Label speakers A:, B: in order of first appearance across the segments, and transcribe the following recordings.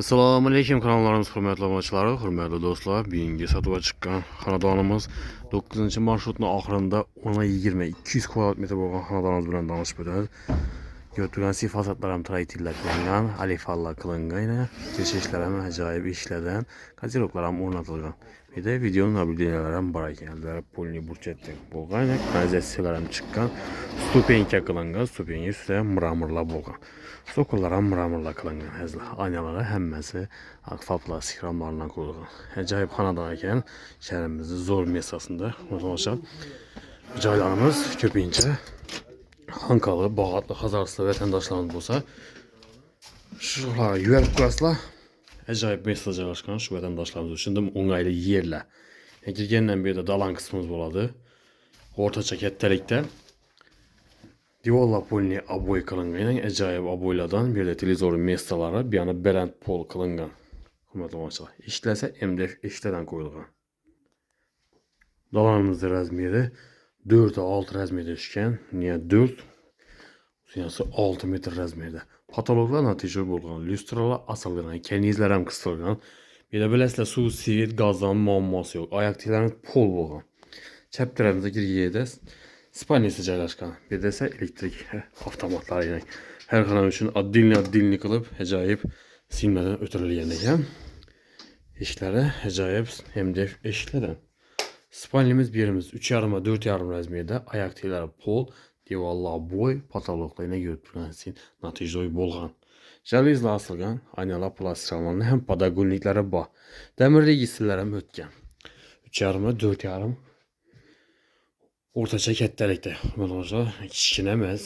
A: Assalomu alaykum kanallarimiz hurmatli obunachilar, hurmatli do'stlar. Bugungi sotuvga chiqqan xonadonimiz 9-marshrutning oxirida 10-20 200 kvadrat metr bo'lgan xonadonimiz bilan tanishib o'tamiz. Ko'rgan sifatlar ham traytillab qilingan, alifalla qilingan, kechishlar ham ajoyib ishlardan, ko'ziroklar ham o'rnatilgan. Bir de videonun nabildiğinler ham bor ekan. Polni burchetdan bo'lgan, kanalizatsiyalar ham chiqqan, stupenka qilingan, stupenka ustida mramorlar bo'lgan. Sokollar ham mramorlar qilingan. Aynalar hammasi aqfa plastik ramlardan qurilgan. Ajoyib xonadon ekan. Shahrimizning zo'r mesasida. O'sha joylarimiz ko'pincha Ankalı, Bağatlı, Xazariston vatandaşlarımız bo'lsa, shular yuvarib qo'yasizlar. Ajoyib mesaj joylashgan shu vatandaşlarımız uchun o'ng'ayli yerlar. Kirgandan beri dalan qismimiz bo'ladi. O'rtacha kattalikda divorlar polni oboy qilingan, ajoyib oboylardan bir de televizor mestalari, bir yana baland pol qilingan. Hurmatli obunachilar, ishlasa MDF eshiklardan qo'yilgan. Dalanimizning razmeri 4x6 razmerda tushgan, niye 4 uzunasi 6 metr razmerda. Patologlar natija bo'lgan, lyustralar asalgan, kanizlar ham qistilgan. Bir de bilasizlar, suv, svet, gazdan muammosi yo'q. Oyoq tiklarimiz pol bo'lgan. Chap tarafimizda yerda spalnisi joylashgan. Bir de esa elektrik avtomatlar yana har xona uchun oddelni qilib ajoyib simlardan o'tirilgan ekan. Eshiklari ajoyib MDF eshiklardan. Spalnimiz birimiz 3,5 4,5 razmerda, oyoq tiklari pol, divorlar bo'y, patologlarga yurib turgan natija bo'lgan. Jalizlar asilgan, aynalar plastiklarning ham podagonliklari bor. Damir registrlar ham o'tgan. 3,5 4,5 o'rtacha kattalikda. Mana kichkina emas.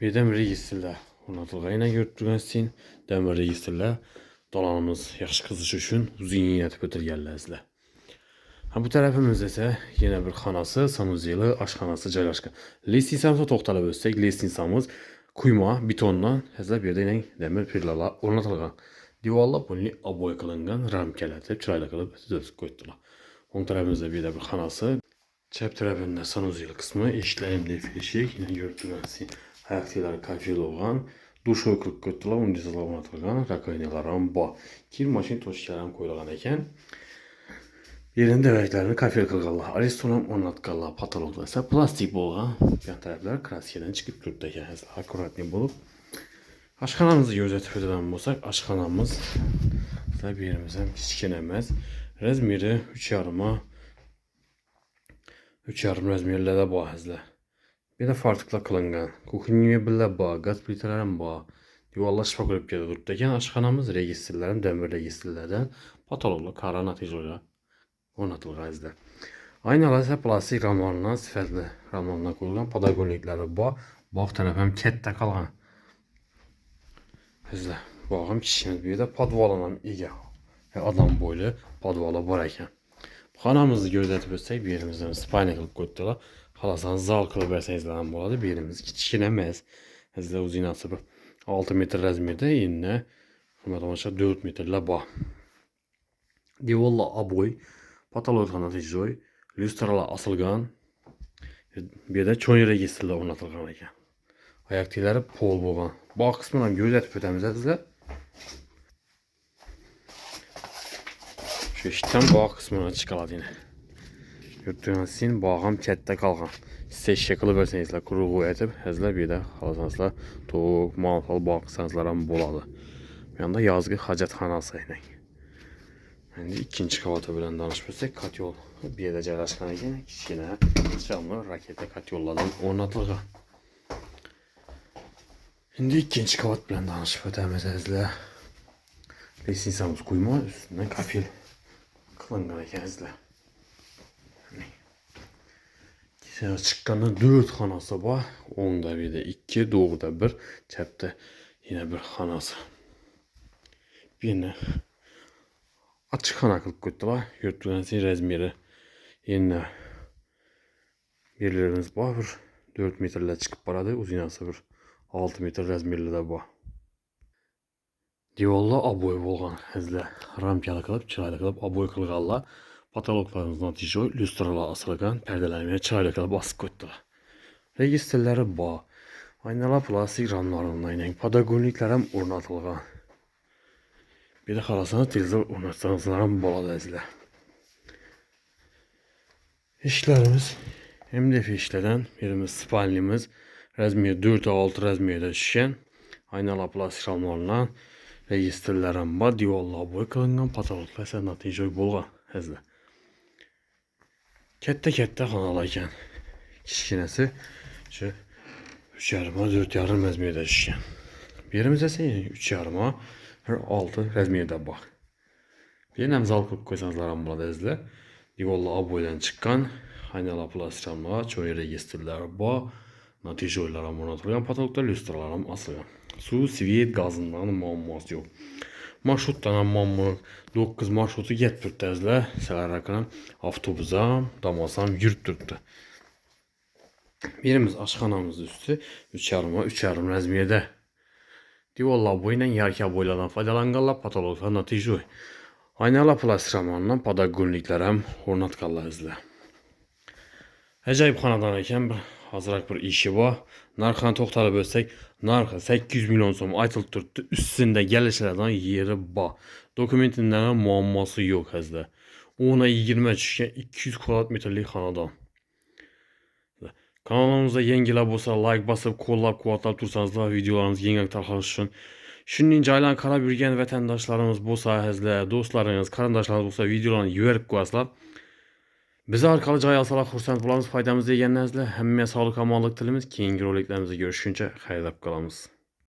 A: Bir de registrlar o'rnatilgan, yurib turgan damir registrlar. Dalanımız yaxshi qizish uchun uzun yetib o'tirganlar. Bu tarafimizda esa yana bir xonasi, sanuzyeli oshxonasi joylashgan. Lestnitsamizga to'xtalib o'tsak, lestnitsamiz quyma betondan hazla bir yerda damir pirlalar o'rnatilgan. Divorlar polni oboy qilingan, ramkalatib, chiroyli qilib tuzib qo'ydilar. O'ng tarafimizda bir xonasi, chap tarafında sanuzyeli qismi, eshiklarimda eshik, yana yurib turgan ayaqlar kafel bo'lgan. Duş qilib qo'ydilar, unda o'rnatilgan, rakovinalar ham bor. Kir mashin to'shkalari ham qo'yilgan ekan. Yerinde devreklerini kafel qilganlar. Restoran o'rnatganlar, patologlar esa plastik bo'lgan. Yan taraflar kraskadan chiqib turibdi ekan. Akkuratli bo'lib. Oshxonamizni ko'rsatib o'tadigan bo'lsak, oshxonamiz bu yerimiz ham kichkina emas. Razmeri 3,5 razmerlarda bor hazlar. Bir de farklı qilingan. Kuxnya mebellar bor, gaz plitalar ham bor. Divorlar shifo qilib kelib turibdi ekan. Oshxonamiz registrlar ham damir registrlardan, patologlar qara natijalar o'rnatilgan hazlar. Aynalar esa plastik ramlardan, sifatli ramlardan qurilgan, podagonliklari bor. Bog' taraf ham katta qolgan. Hazlar, bog' ham kichkina, bu yerda podvolan ham ega. Odam bo'yli podvola bor ekan. Xonamizni ko'rsatib o'tsak, bu yerimizdan spalnya qilib qo'ydilar. Xalasan zal qilib bersangiz ham bo'ladi. Bu yerimiz kichkina emas. Hazlar uzinasi 6 metr razmerda, endi hurmatli 4 metrlar bor. Divorlar oboy, patologlar natija, lyustralar asilgan. Bu yerda cho'ng registrlar o'rnatilgan ekan. Oyoq tiklari pol bo'lgan. Bog' qismini ham ko'rsatib o'tamiz sizlar. Shu ishdan bog' qismini chiqadi yana. Yurtdan bog' ham katta qolgan. Siz qilib bersangizlar, quruq etib, hazlar bu yerda xalasansizlar, to'q, manfal bog' qilsangizlar ham bo'ladi. Bu yerda yozgi hojatxonasi ekan. Endi ikkinchi qavati bilan tanishib o'tsak, kotyol bu yerda joylashgan ekan, kichkina shamli raketa kotyollardan o'rnatilgan. Endi ikkinchi qavat bilan tanishib o'tamiz sizlar. Lestnitsamiz quyma, ustidan kafel qilingan ekan sizlar. Chiqqanda 4 xonasi bor. O'ngda bir de 2, doğuda 1, chapda yana bir xonasi. Buni ochiq xona qilib qo'ydilar. Yurtgan razmeri endi yerlarimiz bor, 4 metrlar chiqib boradi, uzinasi 6 metr razmerlarda bor. Divorlar oboy bo'lgan, hazlar ramkali qilib, chiroyli qilib oboy qilganlar. Patologlarimiz natija, lyustralar asilgan, perdelarni chiroyli qilib bosib qo'ydilar. Registrlari bor. Aynalar plastik ramlarından ilə padagonliklərəm ornatılğan. Bir də xalasını televizor ornatsanızlarım boladı əzlə. İşlərimiz MDF işlərdən birimiz spalnimiz rəzmiyə 4x6 rəzmiyədə şişən aynalar plastik ramlarından registrlərəm var, divarlar boy qılınğan patologlar isə natijə bolğan əzlə. Kətdə xanalarkən kiçkinəsi şu 3,5-4,5 rəzmiyədə şişən. Birimiz isə 3,5 6 rəzmiyədə bax. Bir nəmzal qoysanızlarım burada əzlə. Divarlar aboydan çıxqan aynalar plastik ramlar, çoğu registrlər var. Natijə oylarım ornatılgan, patologlar lüstralarım asılgan. Su, svet, qazından muamması yox. Marşrutdan mamı 9 marşrutu getdirdi əzlə. Səhərəkən avtobusa, damasam yürütdürdü. Birimiz aşxanamız üstü 3,5 rəzmiyədə. Divarlar boyundan yarkə boylardan faydalanqanlar, patologlar natijə oy. Aynalar plastik ramlarından padagonliklərəm ornatqanlar əzlə. Əcayib xanadan ikən hazırlıq bir işi var. Narxını toxtalıb ölsək, narxı 800 milyon som aytılıb durdu. Üstündə gəlişlərdən yeri var. Dokumentindən muamması yox əzlə. Ona 20 düşkən 200 kvadrat metrlik xanadan. Kanalımıza yeniler olsa like basıp kollab kuvvetlab tursanız da videolarımız yeni tarxalışın. Şunun caylan Karabürgen vətəndaşlarımız bu sahəzlə, dostlarınız, qarandaşlarınız olsa videolarını yüverib qoyaslar. Bizi arkalı cay alsalar xursand bulamız, faydamız deyənlərinizlə həmməyə sağlıq, amanlıq dilimiz. Keyingi roliklərimizdə görüşüncə xeyirləb qalamız.